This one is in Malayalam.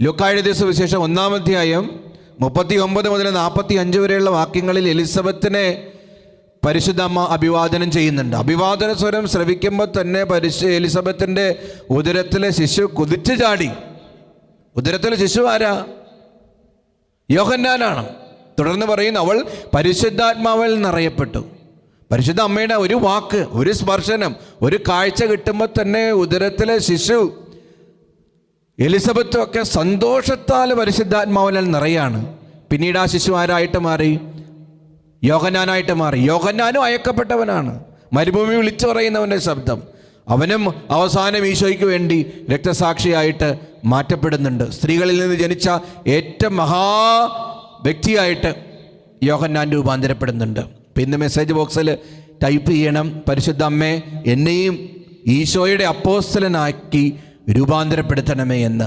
ലൂക്കാ എഴുതിയ സുവിശേഷം 1-ാം അധ്യായം 39 മുതൽ 45 വരെയുള്ള വാക്യങ്ങളിൽ എലിസബത്തിനെ പരിശുദ്ധ അമ്മ അഭിവാദനം ചെയ്യുന്നുണ്ട്. അഭിവാദന സ്വരം ശ്രവിക്കുമ്പോൾ തന്നെ എലിസബത്തിൻ്റെ ഉദരത്തിലെ ശിശു കുതിച്ചു ചാടി. ഉദരത്തിലെ ശിശു ആരാ? യോഹന്നാനാണ്. തുടർന്ന് പറയുന്നു, അവൾ പരിശുദ്ധാത്മാവിൽ നിറയപ്പെട്ടു. പരിശുദ്ധ അമ്മയുടെ ഒരു വാക്ക്, ഒരു സ്പർശനം, ഒരു കാഴ്ച കിട്ടുമ്പോൾ തന്നെ ഉദരത്തിലെ ശിശു എലിസബത്തും ഒക്കെ സന്തോഷത്താൽ പരിശുദ്ധാത്മാവിനാൽ നിറയാണ്. പിന്നീട് ആ ശിശു ആരായിട്ട് മാറി? യോഹന്നാനായിട്ട് മാറി. യോഹന്നാനും അയക്കപ്പെട്ടവനാണ്. മരുഭൂമി വിളിച്ചു പറയുന്നവൻ്റെ ശബ്ദം. അവനും അവസാനം ഈശോയ്ക്ക് വേണ്ടി രക്തസാക്ഷിയായിട്ട് മാറ്റപ്പെടുന്നുണ്ട്. സ്ത്രീകളിൽ നിന്ന് ജനിച്ച ഏറ്റവും മഹാ വ്യക്തിയായിട്ട് യോഹന്നാൻ രൂപാന്തരപ്പെടുന്നുണ്ട്. അപ്പം ഇന്ന് മെസ്സേജ് ബോക്സിൽ ടൈപ്പ് ചെയ്യണം, പരിശുദ്ധ അമ്മേ എന്നെയും ഈശോയുടെ അപ്പോസ്തലനാക്കി രൂപാന്തരപ്പെടുത്തണമേ എന്ന്.